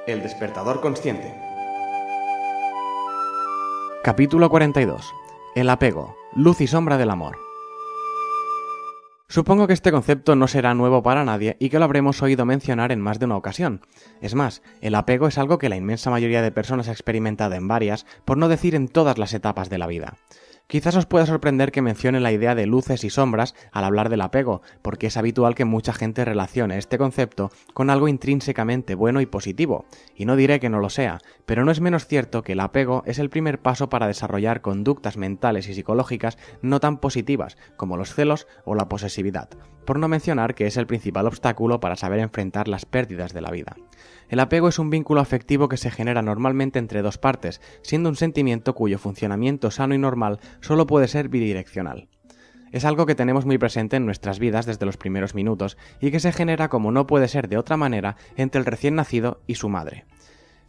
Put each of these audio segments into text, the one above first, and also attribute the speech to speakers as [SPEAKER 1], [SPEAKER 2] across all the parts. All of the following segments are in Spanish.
[SPEAKER 1] El despertador consciente. Capítulo 42. El apego, luz y sombra del amor. Supongo que este concepto no será nuevo para nadie y que lo habremos oído mencionar en más de una ocasión. Es más, el apego es algo que la inmensa mayoría de personas ha experimentado en varias, por no decir en todas las etapas de la vida. Quizás os pueda sorprender que mencione la idea de luces y sombras al hablar del apego, porque es habitual que mucha gente relacione este concepto con algo intrínsecamente bueno y positivo, y no diré que no lo sea, pero no es menos cierto que el apego es el primer paso para desarrollar conductas mentales y psicológicas no tan positivas, como los celos o la posesividad, por no mencionar que es el principal obstáculo para saber enfrentar las pérdidas de la vida. El apego es un vínculo afectivo que se genera normalmente entre dos partes, siendo un sentimiento cuyo funcionamiento sano y normal solo puede ser bidireccional. Es algo que tenemos muy presente en nuestras vidas desde los primeros minutos y que se genera como no puede ser de otra manera entre el recién nacido y su madre.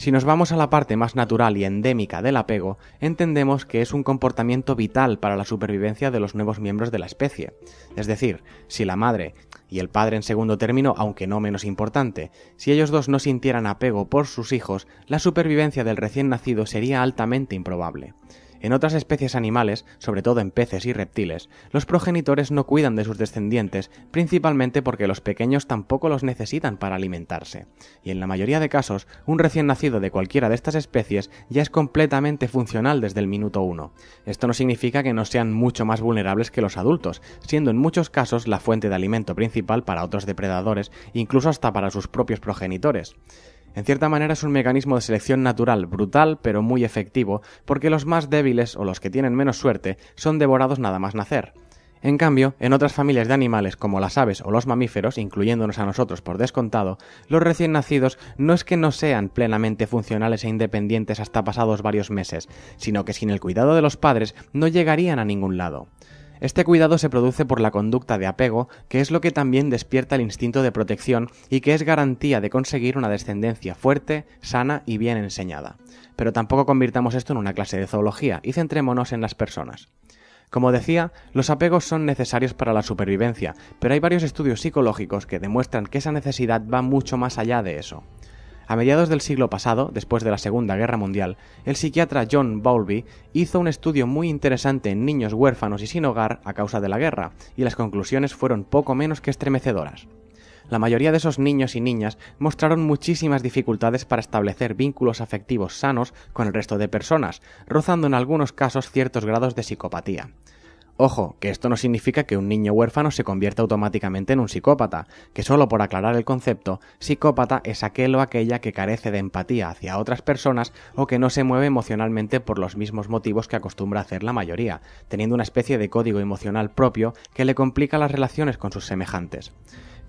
[SPEAKER 1] Si nos vamos a la parte más natural y endémica del apego, entendemos que es un comportamiento vital para la supervivencia de los nuevos miembros de la especie. Es decir, si la madre y el padre en segundo término, aunque no menos importante, si ellos dos no sintieran apego por sus hijos, la supervivencia del recién nacido sería altamente improbable. En otras especies animales, sobre todo en peces y reptiles, los progenitores no cuidan de sus descendientes, principalmente porque los pequeños tampoco los necesitan para alimentarse. Y en la mayoría de casos, un recién nacido de cualquiera de estas especies ya es completamente funcional desde el minuto 1. Esto no significa que no sean mucho más vulnerables que los adultos, siendo en muchos casos la fuente de alimento principal para otros depredadores, incluso hasta para sus propios progenitores. En cierta manera es un mecanismo de selección natural brutal pero muy efectivo, porque los más débiles o los que tienen menos suerte son devorados nada más nacer. En cambio, en otras familias de animales como las aves o los mamíferos, incluyéndonos a nosotros por descontado, los recién nacidos no es que no sean plenamente funcionales e independientes hasta pasados varios meses, sino que sin el cuidado de los padres no llegarían a ningún lado. Este cuidado se produce por la conducta de apego, que es lo que también despierta el instinto de protección y que es garantía de conseguir una descendencia fuerte, sana y bien enseñada. Pero tampoco convirtamos esto en una clase de zoología y centrémonos en las personas. Como decía, los apegos son necesarios para la supervivencia, pero hay varios estudios psicológicos que demuestran que esa necesidad va mucho más allá de eso. A mediados del siglo pasado, después de la Segunda Guerra Mundial, el psiquiatra John Bowlby hizo un estudio muy interesante en niños huérfanos y sin hogar a causa de la guerra, y las conclusiones fueron poco menos que estremecedoras. La mayoría de esos niños y niñas mostraron muchísimas dificultades para establecer vínculos afectivos sanos con el resto de personas, rozando en algunos casos ciertos grados de psicopatía. Ojo, que esto no significa que un niño huérfano se convierta automáticamente en un psicópata, que solo por aclarar el concepto, psicópata es aquel o aquella que carece de empatía hacia otras personas o que no se mueve emocionalmente por los mismos motivos que acostumbra hacer la mayoría, teniendo una especie de código emocional propio que le complica las relaciones con sus semejantes.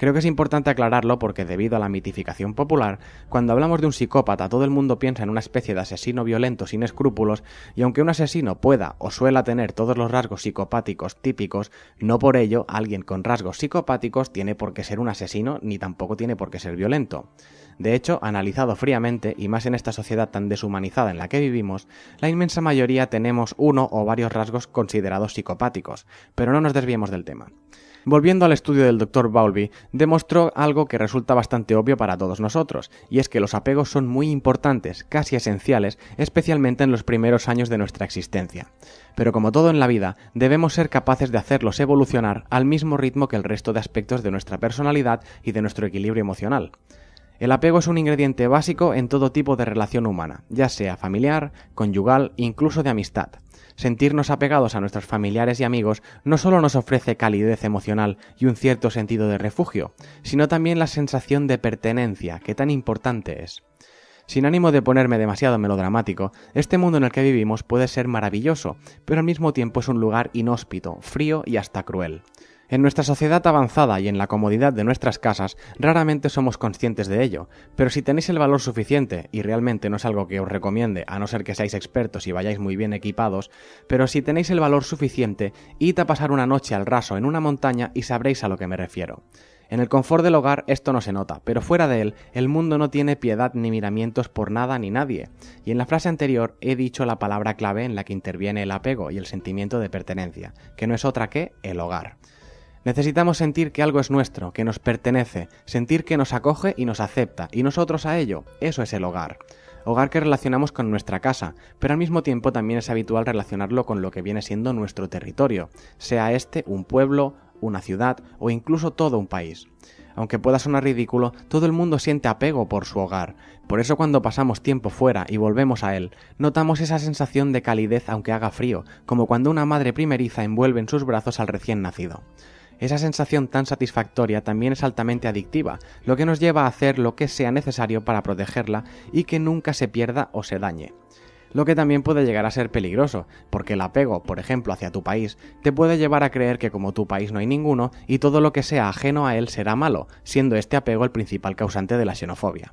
[SPEAKER 1] Creo que es importante aclararlo porque debido a la mitificación popular, cuando hablamos de un psicópata todo el mundo piensa en una especie de asesino violento sin escrúpulos y aunque un asesino pueda o suela tener todos los rasgos psicopáticos típicos, no por ello alguien con rasgos psicopáticos tiene por qué ser un asesino ni tampoco tiene por qué ser violento. De hecho, analizado fríamente, y más en esta sociedad tan deshumanizada en la que vivimos, la inmensa mayoría tenemos uno o varios rasgos considerados psicopáticos, pero no nos desviemos del tema. Volviendo al estudio del Dr. Bowlby, demostró algo que resulta bastante obvio para todos nosotros, y es que los apegos son muy importantes, casi esenciales, especialmente en los primeros años de nuestra existencia. Pero como todo en la vida, debemos ser capaces de hacerlos evolucionar al mismo ritmo que el resto de aspectos de nuestra personalidad y de nuestro equilibrio emocional. El apego es un ingrediente básico en todo tipo de relación humana, ya sea familiar, conyugal, incluso de amistad. Sentirnos apegados a nuestros familiares y amigos no solo nos ofrece calidez emocional y un cierto sentido de refugio, sino también la sensación de pertenencia, que tan importante es. Sin ánimo de ponerme demasiado melodramático, este mundo en el que vivimos puede ser maravilloso, pero al mismo tiempo es un lugar inhóspito, frío y hasta cruel. En nuestra sociedad avanzada y en la comodidad de nuestras casas, raramente somos conscientes de ello, pero si tenéis el valor suficiente, y realmente no es algo que os recomiende, a no ser que seáis expertos y vayáis muy bien equipados, pero si tenéis el valor suficiente, id a pasar una noche al raso en una montaña y sabréis a lo que me refiero. En el confort del hogar esto no se nota, pero fuera de él, el mundo no tiene piedad ni miramientos por nada ni nadie, y en la frase anterior he dicho la palabra clave en la que interviene el apego y el sentimiento de pertenencia, que no es otra que el hogar. Necesitamos sentir que algo es nuestro, que nos pertenece, sentir que nos acoge y nos acepta, y nosotros a ello. Eso es el hogar. Hogar que relacionamos con nuestra casa, pero al mismo tiempo también es habitual relacionarlo con lo que viene siendo nuestro territorio, sea este un pueblo, una ciudad o incluso todo un país. Aunque pueda sonar ridículo, todo el mundo siente apego por su hogar. Por eso cuando pasamos tiempo fuera y volvemos a él, notamos esa sensación de calidez aunque haga frío, como cuando una madre primeriza envuelve en sus brazos al recién nacido. Esa sensación tan satisfactoria también es altamente adictiva, lo que nos lleva a hacer lo que sea necesario para protegerla y que nunca se pierda o se dañe. Lo que también puede llegar a ser peligroso, porque el apego, por ejemplo, hacia tu país, te puede llevar a creer que como tu país no hay ninguno y todo lo que sea ajeno a él será malo, siendo este apego el principal causante de la xenofobia.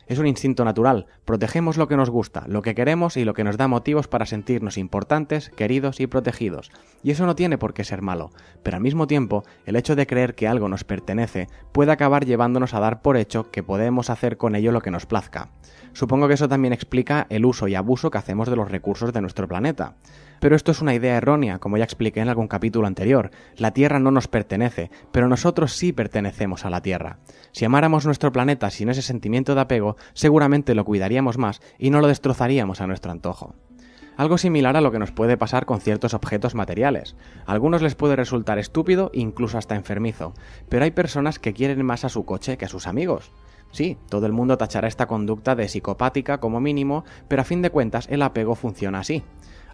[SPEAKER 1] Es un instinto natural, protegemos lo que nos gusta, lo que queremos y lo que nos da motivos para sentirnos importantes, queridos y protegidos. Y eso no tiene por qué ser malo, pero al mismo tiempo, el hecho de creer que algo nos pertenece puede acabar llevándonos a dar por hecho que podemos hacer con ello lo que nos plazca. Supongo que eso también explica el uso y abuso que hacemos de los recursos de nuestro planeta. Pero esto es una idea errónea, como ya expliqué en algún capítulo anterior. La Tierra no nos pertenece, pero nosotros sí pertenecemos a la Tierra. Si amáramos nuestro planeta sin ese sentimiento de apego, seguramente lo cuidaríamos más y no lo destrozaríamos a nuestro antojo. Algo similar a lo que nos puede pasar con ciertos objetos materiales. A algunos les puede resultar estúpido, incluso hasta enfermizo, pero hay personas que quieren más a su coche que a sus amigos. Sí, todo el mundo tachará esta conducta de psicopática como mínimo, pero a fin de cuentas el apego funciona así.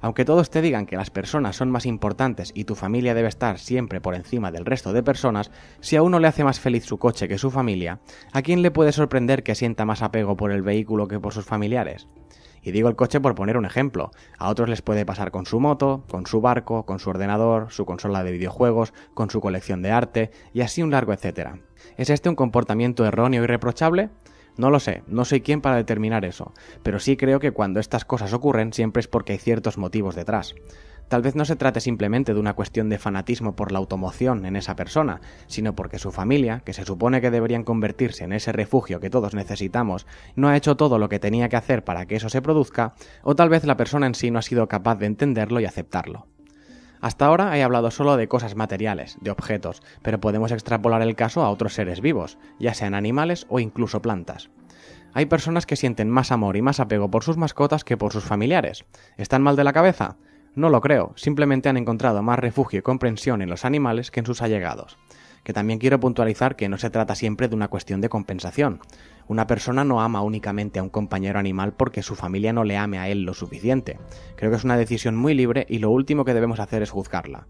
[SPEAKER 1] Aunque todos te digan que las personas son más importantes y tu familia debe estar siempre por encima del resto de personas, si a uno le hace más feliz su coche que su familia, ¿a quién le puede sorprender que sienta más apego por el vehículo que por sus familiares? Y digo el coche por poner un ejemplo. A otros les puede pasar con su moto, con su barco, con su ordenador, su consola de videojuegos, con su colección de arte, y así un largo etcétera. ¿Es este un comportamiento erróneo y reprochable? No lo sé, no soy quien para determinar eso, pero sí creo que cuando estas cosas ocurren siempre es porque hay ciertos motivos detrás. Tal vez no se trate simplemente de una cuestión de fanatismo por la automoción en esa persona, sino porque su familia, que se supone que deberían convertirse en ese refugio que todos necesitamos, no ha hecho todo lo que tenía que hacer para que eso se produzca, o tal vez la persona en sí no ha sido capaz de entenderlo y aceptarlo. Hasta ahora he hablado solo de cosas materiales, de objetos, pero podemos extrapolar el caso a otros seres vivos, ya sean animales o incluso plantas. Hay personas que sienten más amor y más apego por sus mascotas que por sus familiares. ¿Están mal de la cabeza? No lo creo, simplemente han encontrado más refugio y comprensión en los animales que en sus allegados. Que también quiero puntualizar que no se trata siempre de una cuestión de compensación. Una persona no ama únicamente a un compañero animal porque su familia no le ame a él lo suficiente. Creo que es una decisión muy libre y lo último que debemos hacer es juzgarla.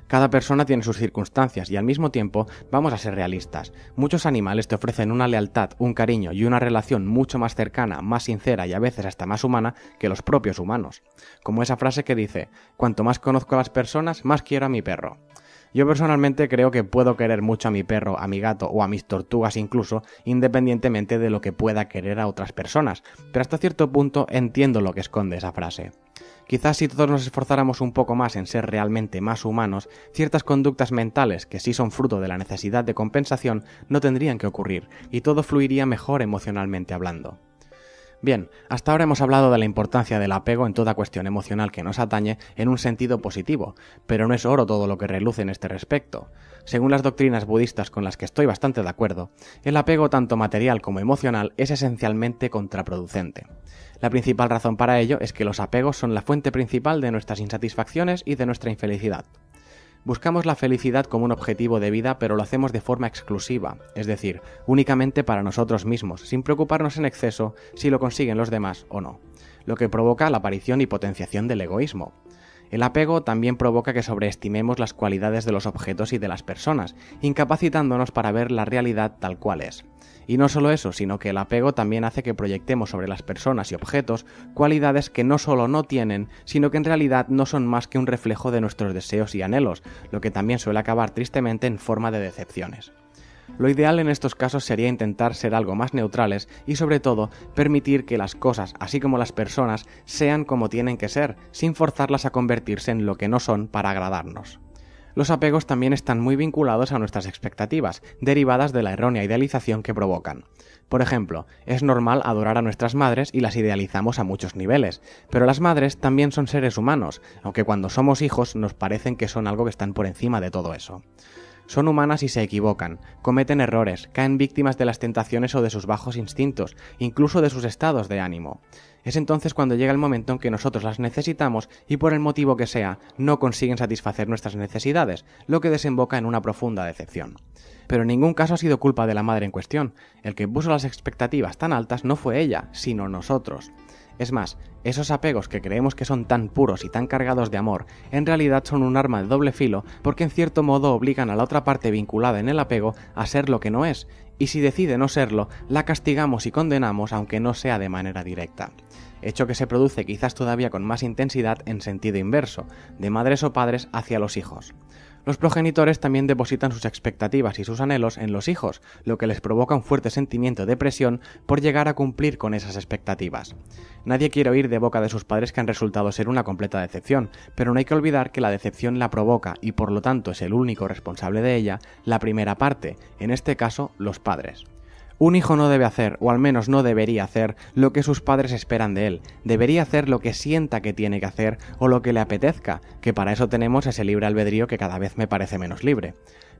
[SPEAKER 1] Cada persona tiene sus circunstancias y al mismo tiempo vamos a ser realistas. Muchos animales te ofrecen una lealtad, un cariño y una relación mucho más cercana, más sincera y a veces hasta más humana que los propios humanos. Como esa frase que dice, cuanto más conozco a las personas, más quiero a mi perro. Yo personalmente creo que puedo querer mucho a mi perro, a mi gato o a mis tortugas incluso, independientemente de lo que pueda querer a otras personas, pero hasta cierto punto entiendo lo que esconde esa frase. Quizás si todos nos esforzáramos un poco más en ser realmente más humanos, ciertas conductas mentales que sí son fruto de la necesidad de compensación no tendrían que ocurrir y todo fluiría mejor emocionalmente hablando. Bien, hasta ahora hemos hablado de la importancia del apego en toda cuestión emocional que nos atañe en un sentido positivo, pero no es oro todo lo que reluce en este respecto. Según las doctrinas budistas con las que estoy bastante de acuerdo, el apego tanto material como emocional es esencialmente contraproducente. La principal razón para ello es que los apegos son la fuente principal de nuestras insatisfacciones y de nuestra infelicidad. Buscamos la felicidad como un objetivo de vida, pero lo hacemos de forma exclusiva, es decir, únicamente para nosotros mismos, sin preocuparnos en exceso si lo consiguen los demás o no, lo que provoca la aparición y potenciación del egoísmo. El apego también provoca que sobreestimemos las cualidades de los objetos y de las personas, incapacitándonos para ver la realidad tal cual es. Y no solo eso, sino que el apego también hace que proyectemos sobre las personas y objetos cualidades que no solo no tienen, sino que en realidad no son más que un reflejo de nuestros deseos y anhelos, lo que también suele acabar tristemente en forma de decepciones. Lo ideal en estos casos sería intentar ser algo más neutrales y sobre todo permitir que las cosas, así como las personas, sean como tienen que ser, sin forzarlas a convertirse en lo que no son para agradarnos. Los apegos también están muy vinculados a nuestras expectativas, derivadas de la errónea idealización que provocan. Por ejemplo, es normal adorar a nuestras madres y las idealizamos a muchos niveles, pero las madres también son seres humanos, aunque cuando somos hijos nos parecen que son algo que están por encima de todo eso. Son humanas y se equivocan, cometen errores, caen víctimas de las tentaciones o de sus bajos instintos, incluso de sus estados de ánimo. Es entonces cuando llega el momento en que nosotros las necesitamos y por el motivo que sea, no consiguen satisfacer nuestras necesidades, lo que desemboca en una profunda decepción. Pero en ningún caso ha sido culpa de la madre en cuestión. El que puso las expectativas tan altas no fue ella, sino nosotros. Es más, esos apegos que creemos que son tan puros y tan cargados de amor, en realidad son un arma de doble filo porque en cierto modo obligan a la otra parte vinculada en el apego a ser lo que no es, y si decide no serlo, la castigamos y condenamos aunque no sea de manera directa. Hecho que se produce quizás todavía con más intensidad en sentido inverso, de madres o padres hacia los hijos. Los progenitores también depositan sus expectativas y sus anhelos en los hijos, lo que les provoca un fuerte sentimiento de presión por llegar a cumplir con esas expectativas. Nadie quiere oír de boca de sus padres que han resultado ser una completa decepción, pero no hay que olvidar que la decepción la provoca y por lo tanto es el único responsable de ella la primera parte, en este caso los padres. Un hijo no debe hacer, o al menos no debería hacer, lo que sus padres esperan de él. Debería hacer lo que sienta que tiene que hacer o lo que le apetezca, que para eso tenemos ese libre albedrío que cada vez me parece menos libre.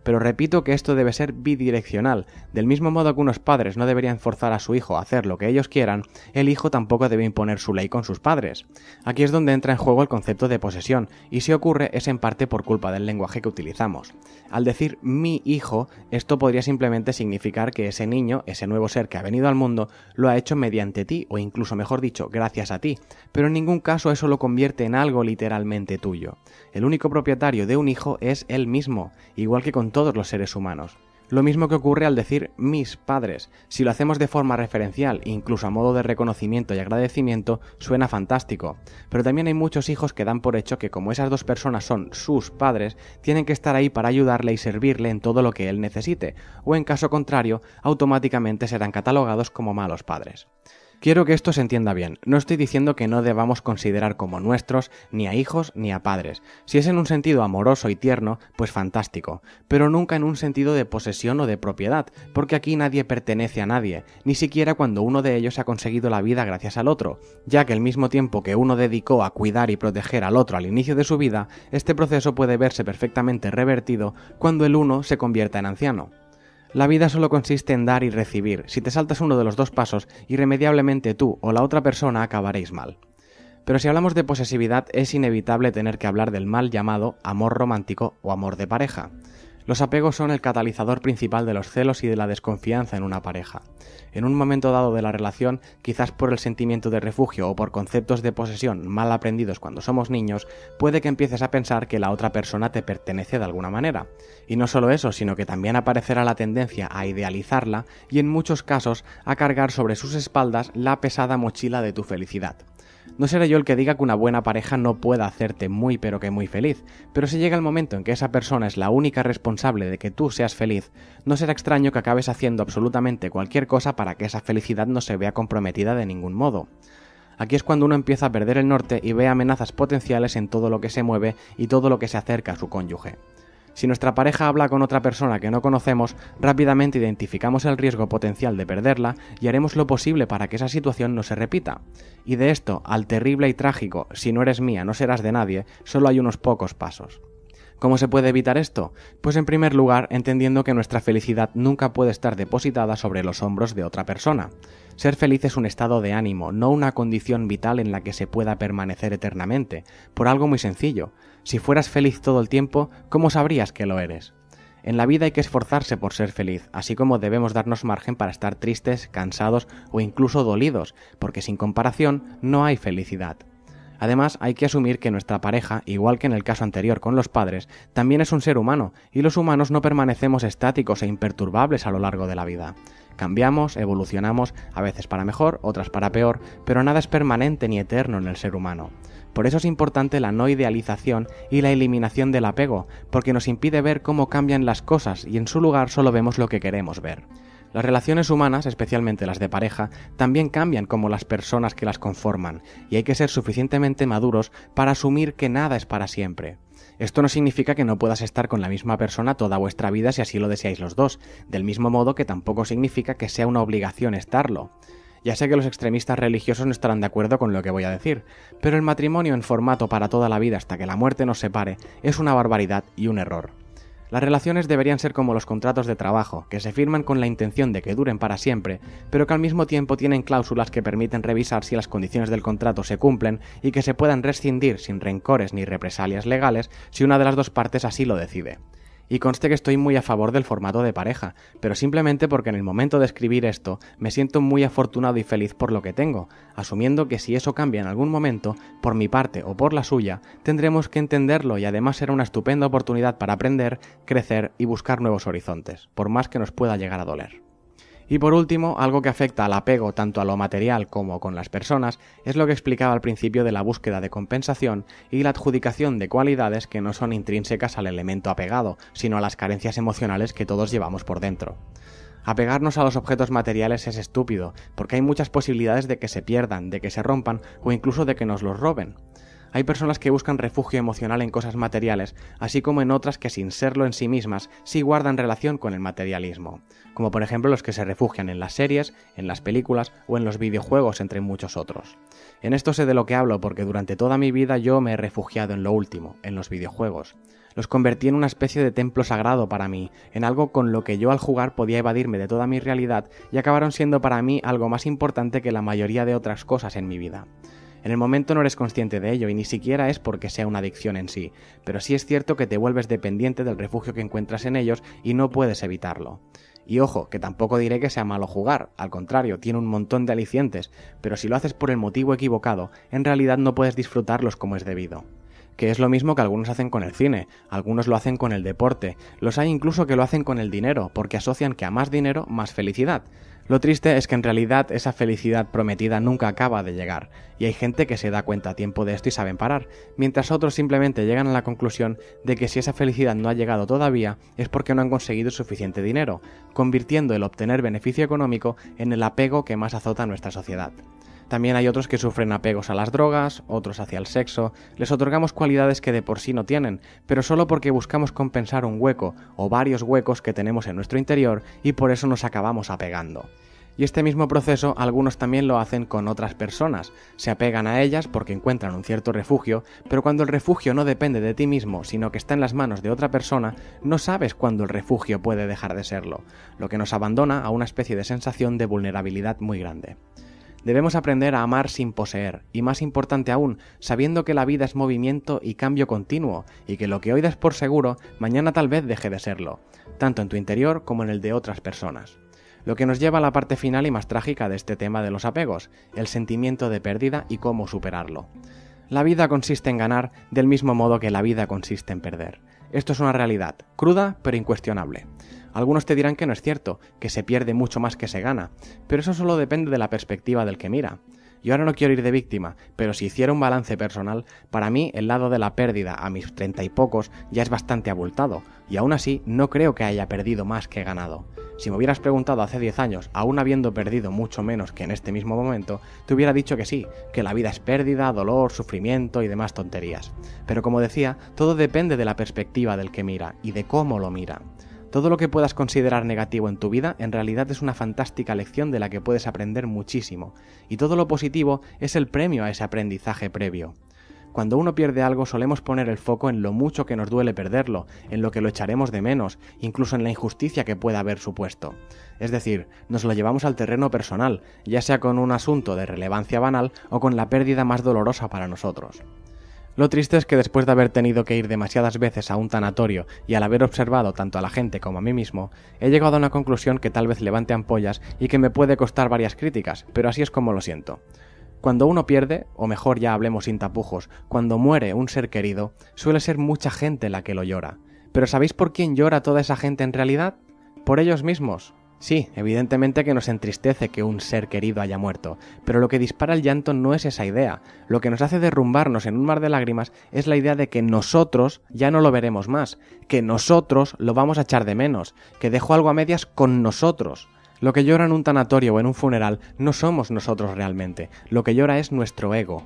[SPEAKER 1] Pero repito que esto debe ser bidireccional. Del mismo modo que unos padres no deberían forzar a su hijo a hacer lo que ellos quieran, el hijo tampoco debe imponer su ley con sus padres. Aquí es donde entra en juego el concepto de posesión, y si ocurre es en parte por culpa del lenguaje que utilizamos. Al decir mi hijo, esto podría simplemente significar que ese niño, ese nuevo ser que ha venido al mundo, lo ha hecho mediante ti, o incluso mejor dicho, gracias a ti, pero en ningún caso eso lo convierte en algo literalmente tuyo. El único propietario de un hijo es él mismo, igual que con todos los seres humanos. Lo mismo que ocurre al decir mis padres. Si lo hacemos de forma referencial, incluso a modo de reconocimiento y agradecimiento, suena fantástico. Pero también hay muchos hijos que dan por hecho que como esas dos personas son sus padres, tienen que estar ahí para ayudarle y servirle en todo lo que él necesite, o en caso contrario, automáticamente serán catalogados como malos padres. Quiero que esto se entienda bien, no estoy diciendo que no debamos considerar como nuestros ni a hijos ni a padres. Si es en un sentido amoroso y tierno, pues fantástico, pero nunca en un sentido de posesión o de propiedad, porque aquí nadie pertenece a nadie, ni siquiera cuando uno de ellos ha conseguido la vida gracias al otro, ya que el mismo tiempo que uno dedicó a cuidar y proteger al otro al inicio de su vida, este proceso puede verse perfectamente revertido cuando el uno se convierta en anciano. La vida solo consiste en dar y recibir. Si te saltas uno de los dos pasos, irremediablemente tú o la otra persona acabaréis mal. Pero si hablamos de posesividad, es inevitable tener que hablar del mal llamado amor romántico o amor de pareja. Los apegos son el catalizador principal de los celos y de la desconfianza en una pareja. En un momento dado de la relación, quizás por el sentimiento de refugio o por conceptos de posesión mal aprendidos cuando somos niños, puede que empieces a pensar que la otra persona te pertenece de alguna manera. Y no solo eso, sino que también aparecerá la tendencia a idealizarla y en muchos casos a cargar sobre sus espaldas la pesada mochila de tu felicidad. No seré yo el que diga que una buena pareja no pueda hacerte muy pero que muy feliz, pero si llega el momento en que esa persona es la única responsable de que tú seas feliz, no será extraño que acabes haciendo absolutamente cualquier cosa para que esa felicidad no se vea comprometida de ningún modo. Aquí es cuando uno empieza a perder el norte y ve amenazas potenciales en todo lo que se mueve y todo lo que se acerca a su cónyuge. Si nuestra pareja habla con otra persona que no conocemos, rápidamente identificamos el riesgo potencial de perderla y haremos lo posible para que esa situación no se repita. Y de esto al terrible y trágico, si no eres mía, no serás de nadie, solo hay unos pocos pasos. ¿Cómo se puede evitar esto? Pues en primer lugar, entendiendo que nuestra felicidad nunca puede estar depositada sobre los hombros de otra persona. Ser feliz es un estado de ánimo, no una condición vital en la que se pueda permanecer eternamente, por algo muy sencillo. Si fueras feliz todo el tiempo, ¿cómo sabrías que lo eres? En la vida hay que esforzarse por ser feliz, así como debemos darnos margen para estar tristes, cansados o incluso dolidos, porque sin comparación no hay felicidad. Además, hay que asumir que nuestra pareja, igual que en el caso anterior con los padres, también es un ser humano, y los humanos no permanecemos estáticos e imperturbables a lo largo de la vida. Cambiamos, evolucionamos, a veces para mejor, otras para peor, pero nada es permanente ni eterno en el ser humano. Por eso es importante la no idealización y la eliminación del apego, porque nos impide ver cómo cambian las cosas y en su lugar solo vemos lo que queremos ver. Las relaciones humanas, especialmente las de pareja, también cambian como las personas que las conforman, y hay que ser suficientemente maduros para asumir que nada es para siempre. Esto no significa que no puedas estar con la misma persona toda vuestra vida si así lo deseáis los dos, del mismo modo que tampoco significa que sea una obligación estarlo. Ya sé que los extremistas religiosos no estarán de acuerdo con lo que voy a decir, pero el matrimonio en formato para toda la vida hasta que la muerte nos separe es una barbaridad y un error. Las relaciones deberían ser como los contratos de trabajo, que se firman con la intención de que duren para siempre, pero que al mismo tiempo tienen cláusulas que permiten revisar si las condiciones del contrato se cumplen y que se puedan rescindir sin rencores ni represalias legales si una de las dos partes así lo decide. Y conste que estoy muy a favor del formato de pareja, pero simplemente porque en el momento de escribir esto me siento muy afortunado y feliz por lo que tengo, asumiendo que si eso cambia en algún momento, por mi parte o por la suya, tendremos que entenderlo y además será una estupenda oportunidad para aprender, crecer y buscar nuevos horizontes, por más que nos pueda llegar a doler. Y por último, algo que afecta al apego tanto a lo material como con las personas es lo que explicaba al principio de la búsqueda de compensación y la adjudicación de cualidades que no son intrínsecas al elemento apegado, sino a las carencias emocionales que todos llevamos por dentro. Apegarnos a los objetos materiales es estúpido, porque hay muchas posibilidades de que se pierdan, de que se rompan o incluso de que nos los roben. Hay personas que buscan refugio emocional en cosas materiales, así como en otras que sin serlo en sí mismas sí guardan relación con el materialismo, como por ejemplo los que se refugian en las series, en las películas o en los videojuegos, entre muchos otros. En esto sé de lo que hablo porque durante toda mi vida yo me he refugiado en lo último, en los videojuegos. Los convertí en una especie de templo sagrado para mí, en algo con lo que yo al jugar podía evadirme de toda mi realidad y acabaron siendo para mí algo más importante que la mayoría de otras cosas en mi vida. En el momento no eres consciente de ello y ni siquiera es porque sea una adicción en sí, pero sí es cierto que te vuelves dependiente del refugio que encuentras en ellos y no puedes evitarlo. Y ojo, que tampoco diré que sea malo jugar, al contrario, tiene un montón de alicientes, pero si lo haces por el motivo equivocado, en realidad no puedes disfrutarlos como es debido. Que es lo mismo que algunos hacen con el cine, algunos lo hacen con el deporte, los hay incluso que lo hacen con el dinero, porque asocian que a más dinero, más felicidad. Lo triste es que en realidad esa felicidad prometida nunca acaba de llegar, y hay gente que se da cuenta a tiempo de esto y saben parar, mientras otros simplemente llegan a la conclusión de que si esa felicidad no ha llegado todavía es porque no han conseguido suficiente dinero, convirtiendo el obtener beneficio económico en el apego que más azota a nuestra sociedad. También hay otros que sufren apegos a las drogas, otros hacia el sexo, les otorgamos cualidades que de por sí no tienen, pero solo porque buscamos compensar un hueco o varios huecos que tenemos en nuestro interior y por eso nos acabamos apegando. Y este mismo proceso algunos también lo hacen con otras personas, se apegan a ellas porque encuentran un cierto refugio, pero cuando el refugio no depende de ti mismo, sino que está en las manos de otra persona, no sabes cuándo el refugio puede dejar de serlo, lo que nos abandona a una especie de sensación de vulnerabilidad muy grande. Debemos aprender a amar sin poseer, y más importante aún, sabiendo que la vida es movimiento y cambio continuo, y que lo que hoy das por seguro, mañana tal vez deje de serlo, tanto en tu interior como en el de otras personas. Lo que nos lleva a la parte final y más trágica de este tema de los apegos, el sentimiento de pérdida y cómo superarlo. La vida consiste en ganar del mismo modo que la vida consiste en perder. Esto es una realidad, cruda pero incuestionable. Algunos te dirán que no es cierto, que se pierde mucho más que se gana, pero eso solo depende de la perspectiva del que mira. Yo ahora no quiero ir de víctima, pero si hiciera un balance personal, para mí el lado de la pérdida a mis 30 y pocos ya es bastante abultado, y aún así no creo que haya perdido más que ganado. Si me hubieras preguntado hace 10 años, aún habiendo perdido mucho menos que en este mismo momento, te hubiera dicho que sí, que la vida es pérdida, dolor, sufrimiento y demás tonterías. Pero como decía, todo depende de la perspectiva del que mira y de cómo lo mira. Todo lo que puedas considerar negativo en tu vida en realidad es una fantástica lección de la que puedes aprender muchísimo, y todo lo positivo es el premio a ese aprendizaje previo. Cuando uno pierde algo solemos poner el foco en lo mucho que nos duele perderlo, en lo que lo echaremos de menos, incluso en la injusticia que pueda haber supuesto. Es decir, nos lo llevamos al terreno personal, ya sea con un asunto de relevancia banal o con la pérdida más dolorosa para nosotros. Lo triste es que después de haber tenido que ir demasiadas veces a un tanatorio y al haber observado tanto a la gente como a mí mismo, he llegado a una conclusión que tal vez levante ampollas y que me puede costar varias críticas, pero así es como lo siento. Cuando uno pierde, o mejor ya hablemos sin tapujos, cuando muere un ser querido, suele ser mucha gente la que lo llora. ¿Pero sabéis por quién llora toda esa gente en realidad? Por ellos mismos. Sí, evidentemente que nos entristece que un ser querido haya muerto, pero lo que dispara el llanto no es esa idea. Lo que nos hace derrumbarnos en un mar de lágrimas es la idea de que nosotros ya no lo veremos más, que nosotros lo vamos a echar de menos, que dejó algo a medias con nosotros. Lo que llora en un tanatorio o en un funeral no somos nosotros realmente, lo que llora es nuestro ego.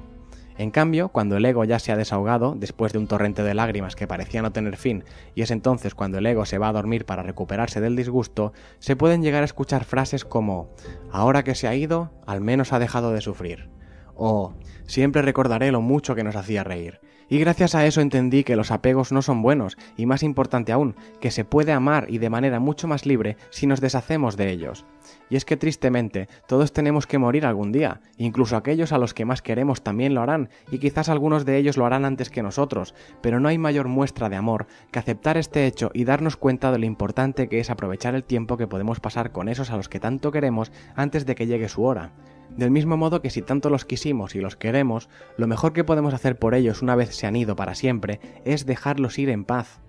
[SPEAKER 1] En cambio, cuando el ego ya se ha desahogado, después de un torrente de lágrimas que parecía no tener fin, y es entonces cuando el ego se va a dormir para recuperarse del disgusto, se pueden llegar a escuchar frases como «ahora que se ha ido, al menos ha dejado de sufrir», o «siempre recordaré lo mucho que nos hacía reír». Y gracias a eso entendí que los apegos no son buenos, y más importante aún, que se puede amar y de manera mucho más libre si nos deshacemos de ellos. Y es que tristemente, todos tenemos que morir algún día, incluso aquellos a los que más queremos también lo harán, y quizás algunos de ellos lo harán antes que nosotros, pero no hay mayor muestra de amor que aceptar este hecho y darnos cuenta de lo importante que es aprovechar el tiempo que podemos pasar con esos a los que tanto queremos antes de que llegue su hora. Del mismo modo que si tanto los quisimos y los queremos, lo mejor que podemos hacer por ellos una vez se han ido para siempre es dejarlos ir en paz.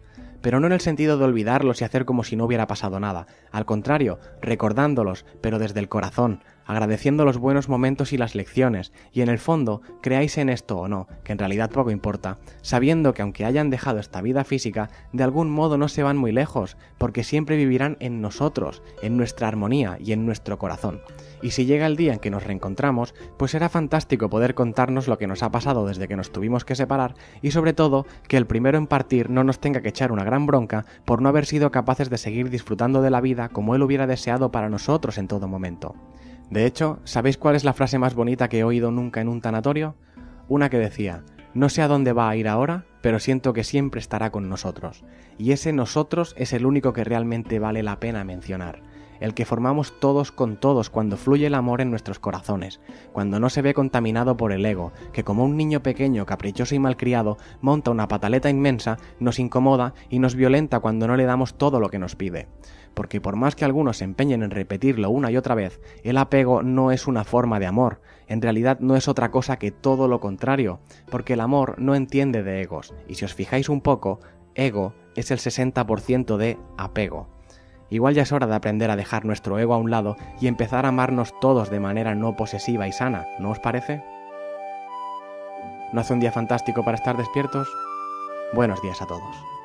[SPEAKER 1] Pero no en el sentido de olvidarlos y hacer como si no hubiera pasado nada, al contrario, recordándolos, pero desde el corazón, agradeciendo los buenos momentos y las lecciones, y en el fondo, creáis en esto o no, que en realidad poco importa, sabiendo que aunque hayan dejado esta vida física, de algún modo no se van muy lejos, porque siempre vivirán en nosotros, en nuestra armonía y en nuestro corazón. Y si llega el día en que nos reencontramos, pues será fantástico poder contarnos lo que nos ha pasado desde que nos tuvimos que separar, y sobre todo, que el primero en partir no nos tenga que echar una gran bronca por no haber sido capaces de seguir disfrutando de la vida como él hubiera deseado para nosotros en todo momento. De hecho, ¿sabéis cuál es la frase más bonita que he oído nunca en un tanatorio? Una que decía: no sé a dónde va a ir ahora, pero siento que siempre estará con nosotros. Y ese nosotros es el único que realmente vale la pena mencionar. El que formamos todos con todos cuando fluye el amor en nuestros corazones, cuando no se ve contaminado por el ego, que como un niño pequeño, caprichoso y malcriado, monta una pataleta inmensa, nos incomoda y nos violenta cuando no le damos todo lo que nos pide. Porque por más que algunos se empeñen en repetirlo una y otra vez, el apego no es una forma de amor, en realidad no es otra cosa que todo lo contrario, porque el amor no entiende de egos, y si os fijáis un poco, ego es el 60% de apego. Igual ya es hora de aprender a dejar nuestro ego a un lado y empezar a amarnos todos de manera no posesiva y sana, ¿no os parece? ¿No hace un día fantástico para estar despiertos? Buenos días a todos.